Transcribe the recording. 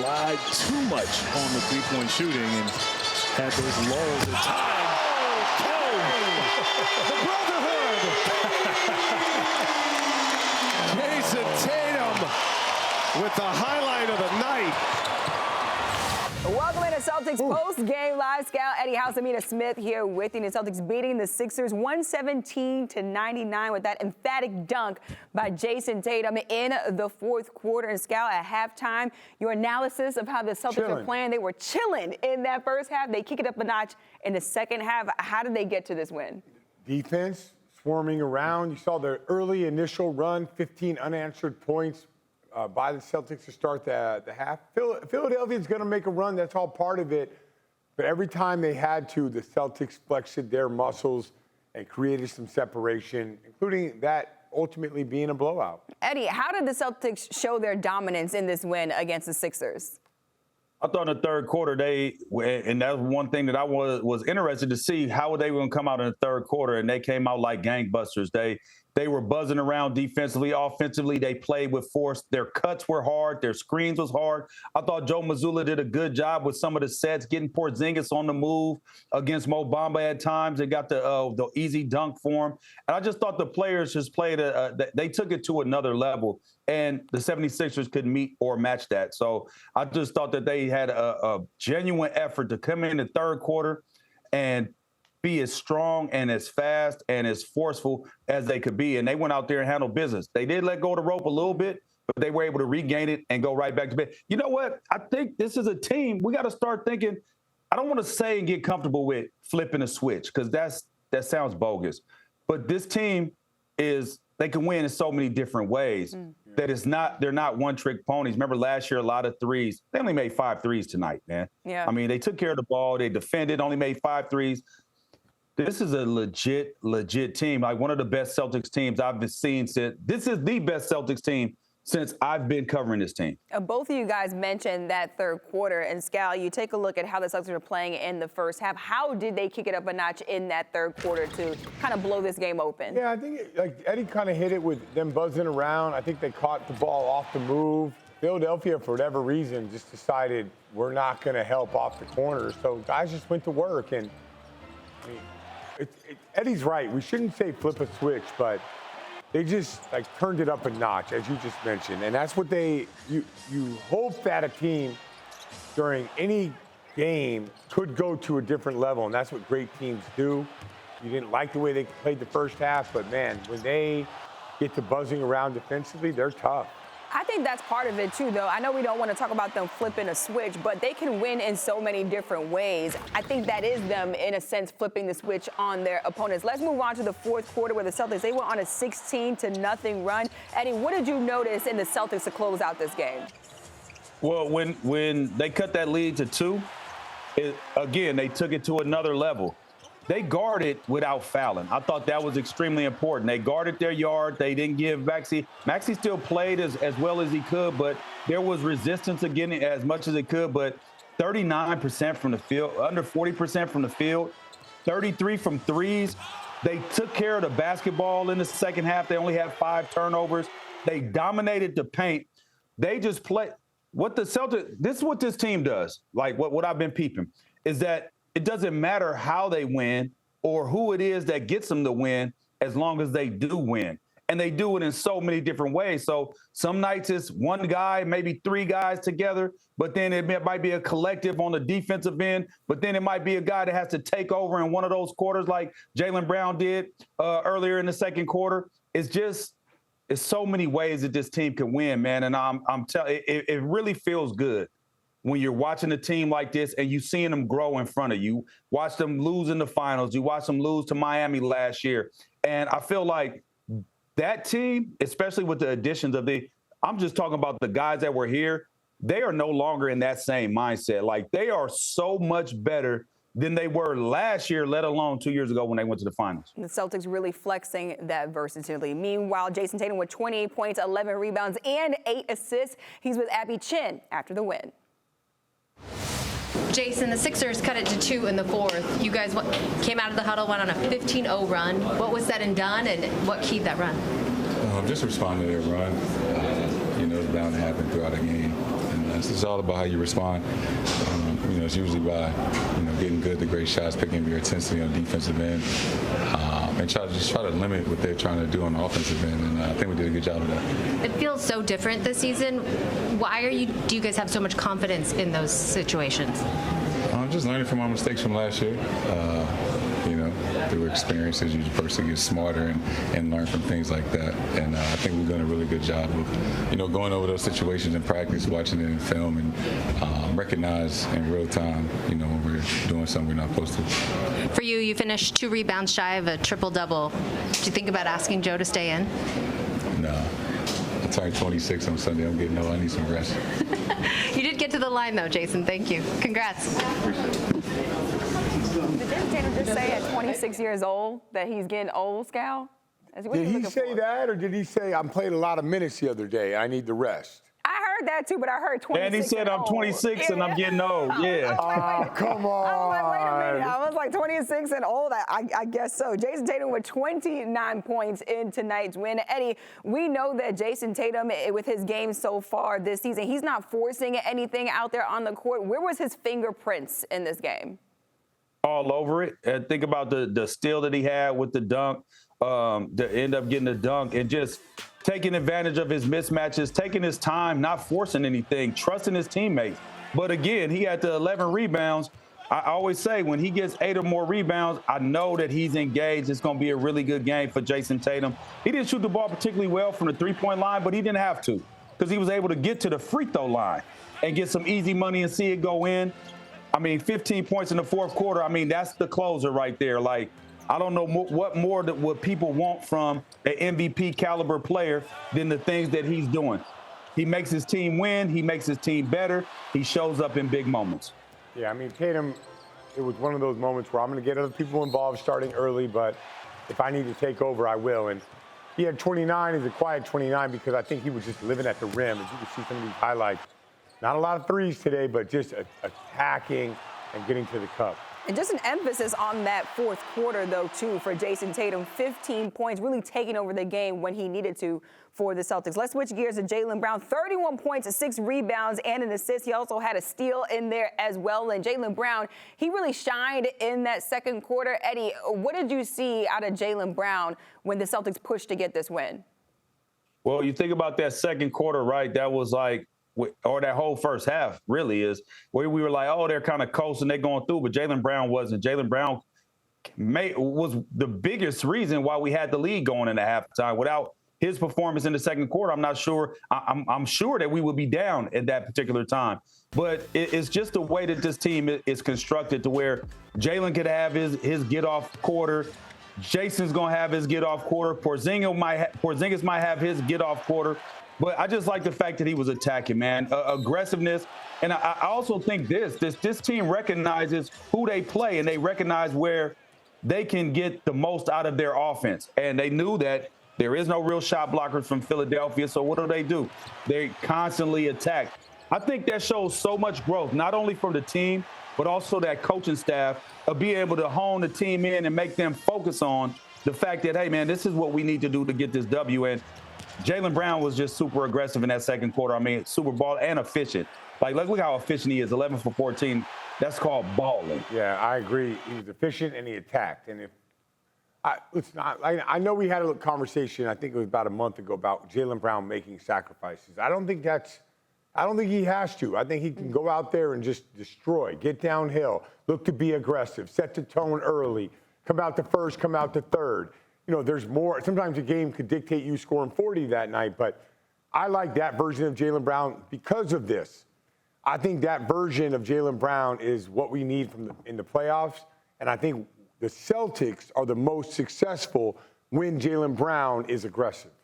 relied too much on the three-point shooting and had those lulls at times. The Brotherhood! Jayson Tatum with the highlight of the night. Welcome into Celtics post-game live. Scal, Amina Smith here with you. The Celtics beating the Sixers 117-99 with that emphatic dunk by Jayson Tatum in the fourth quarter. And Scal, at halftime, your analysis of how the Celtics are playing, they were chilling in that first half. They kick it up a notch in the second half. How did they get to this win? Defense swarming around. You saw the early initial run, 15 unanswered points by the Celtics to start the half. Philadelphia's going to make a run. That's all part of it. But every time they had to, the Celtics flexed their muscles and created some separation, including that ultimately being a blowout. Eddie, how did the Celtics show their dominance in this win against the Sixers? I thought in the third quarter and that was one thing that I was interested to see, how were they going to come out in the third quarter, and they came out like gangbusters. They were buzzing around defensively, offensively. They played with force. Their cuts were hard. Their screens was hard. I thought Joe Mazzulla did a good job with some of the sets, getting Porzingis on the move against Mo Bamba at times. They got the easy dunk for him. And I just thought the players just played they took it to another level, and the 76ers couldn't meet or match that. So I just thought that they had a genuine effort to come in the third quarter and be as strong and as fast and as forceful as they could be. And they went out there and handled business. They did let go of the rope a little bit, but they were able to regain it and go right back to bed. You know what? I think this is a team. We got to start thinking. I don't want to say and get comfortable with flipping a switch, because that sounds bogus. But this team they can win in so many different ways that they're not one-trick ponies. Remember last year, a lot of threes. They only made 5 threes tonight, man. Yeah. I mean, they took care of the ball. They defended, only made 5 threes. This is a legit team. Like one of the best Celtics teams I've seen this is the best Celtics team since I've been covering this team. Both of you guys mentioned that third quarter. And Scal, you take a look at how the Celtics were playing in the first half. How did they kick it up a notch in that third quarter to kind of blow this game open? Yeah, I think like Eddie kind of hit it with them buzzing around. I think they caught the ball off the move. Philadelphia, for whatever reason, just decided we're not going to help off the corner. So guys just went to work. And I mean, Eddie's right. We shouldn't say flip a switch, but they just turned it up a notch, as you just mentioned. And that's what you hope that a team during any game could go to a different level. And that's what great teams do. You didn't like the way they played the first half, but man, when they get to buzzing around defensively, they're tough. I think that's part of it, too, though. I know we don't want to talk about them flipping a switch, but they can win in so many different ways. I think that is them, in a sense, flipping the switch on their opponents. Let's move on to the fourth quarter where the Celtics, they were on a 16-0 run. Eddie, what did you notice in the Celtics to close out this game? Well, when they cut that lead to 2, again, they took it to another level. They guarded without fouling. I thought that was extremely important. They guarded their yard. They didn't give Maxey still played as well as he could, but there was resistance again as much as it could. But 39% from the field, under 40% from the field, 33 from threes. They took care of the basketball in the second half. They only had 5 turnovers. They dominated the paint. They just played. This is what this team does. Like what I've been peeping is that it doesn't matter how they win or who it is that gets them to win, as long as they do win. And they do it in so many different ways. So some nights it's one guy, maybe 3 guys together, but then it might be a collective on the defensive end. But then it might be a guy that has to take over in one of those quarters like Jaylen Brown did earlier in the second quarter. It's so many ways that this team can win, man. And I'm telling you, it really feels good when you're watching a team like this and you seeing them grow in front of you. Watch them lose in the finals. You watch them lose to Miami last year. And I feel like that team, especially with the additions I'm just talking about the guys that were here, they are no longer in that same mindset. Like, they are so much better than they were last year, let alone 2 years ago when they went to the finals. The Celtics really flexing that versatility. Meanwhile, Jayson Tatum with 28 points, 11 rebounds, and 8 assists. He's with Abby Chin after the win. Jayson, the Sixers cut it to 2 in the fourth. You guys came out of the huddle, went on a 15-0 run. What was said and done, and what keyed that run? Just responding to their run. It was bound to happen throughout the game. And It's all about how you respond. It's usually by, getting good to great shots, picking up your intensity on defensive end, and try to limit what they're trying to do on the offensive end. And I think we did a good job of that. It feels so different this season. Do you guys have so much confidence in those situations? I'm just learning from my mistakes from last year. Through experiences, you personally get smarter and learn from things like that. And I think we've done a really good job of, going over those situations in practice, watching it in film, and recognize in real time, when we're doing something we're not supposed to. For you, you finished 2 rebounds shy of a triple-double. Do you think about asking Joe to stay in? No. I turned 26 on Sunday. I'm getting old. I need some rest. You did get to the line, though, Jayson. Thank you. Congrats. Did Jayson Tatum just say at 26 years old that he's getting old, Scal? Did he say that, or did he say, I'm playing a lot of minutes the other day, I need the rest? I heard that too, but I heard 26. And he said, I'm 26 and I'm getting old. Yeah. Oh, come on. I was like, wait a minute. I was like 26 and old. I guess so. Jayson Tatum with 29 points in tonight's win. Eddie, we know that Jayson Tatum, with his game so far this season, he's not forcing anything out there on the court. Where was his fingerprints in this game? All over it. And think about the steal that he had with the dunk, to end up getting the dunk, and just taking advantage of his mismatches, taking his time, not forcing anything, trusting his teammates. But again, he had the 11 rebounds. I always say when he gets 8 or more rebounds, I know that he's engaged. It's going to be a really good game for Jayson Tatum. He didn't shoot the ball particularly well from the three-point line, but he didn't have to because he was able to get to the free throw line and get some easy money and see it go in. 15 points in the fourth quarter. That's the closer right there. Like, I don't know what more would people want from an MVP caliber player than the things that he's doing. He makes his team win. He makes his team better. He shows up in big moments. Yeah, Tatum, it was one of those moments where I'm going to get other people involved starting early, but if I need to take over, I will. And he had 29. He's a quiet 29 because I think he was just living at the rim. As you can see some of these highlights. Not a lot of threes today, but just attacking and getting to the cup. And just an emphasis on that fourth quarter, though, too, for Jayson Tatum. 15 points, really taking over the game when he needed to for the Celtics. Let's switch gears to Jaylen Brown. 31 points, 6 rebounds, and an assist. He also had a steal in there as well. And Jaylen Brown, he really shined in that second quarter. Eddie, what did you see out of Jaylen Brown when the Celtics pushed to get this win? Well, you think about that second quarter, right? That was like, or that whole first half really is where we were like, oh, they're kind of coasting, they're going through, but Jaylen Brown wasn't. Jaylen Brown was the biggest reason why we had the lead going into halftime. Without his performance in the second quarter, I'm not sure. I'm sure that we would be down at that particular time. But it's just the way that this team is constructed to where Jaylen could have his get-off quarter. Jason's going to have his get-off quarter. Porzingis might have his get-off quarter. But I just like the fact that he was attacking, man. Aggressiveness. And I also think this team recognizes who they play, and they recognize where they can get the most out of their offense. And they knew that there is no real shot blockers from Philadelphia. So what do? They constantly attack. I think that shows so much growth, not only from the team, but also that coaching staff of being able to hone the team in and make them focus on the fact that, hey, man, this is what we need to do to get this W. And Jaylen Brown was just super aggressive in that second quarter. Super ball and efficient. Like, look how efficient he is, 11 for 14. That's called balling. Yeah, I agree. He was efficient and he attacked. And I know we had a conversation, I think it was about a month ago, about Jaylen Brown making sacrifices. I don't think he has to. I think he can go out there and just destroy, get downhill, look to be aggressive, set the tone early, come out to first, come out to third. There's more. Sometimes a game could dictate you scoring 40 that night, but I like that version of Jaylen Brown because of this. I think that version of Jaylen Brown is what we need in the playoffs, and I think the Celtics are the most successful when Jaylen Brown is aggressive.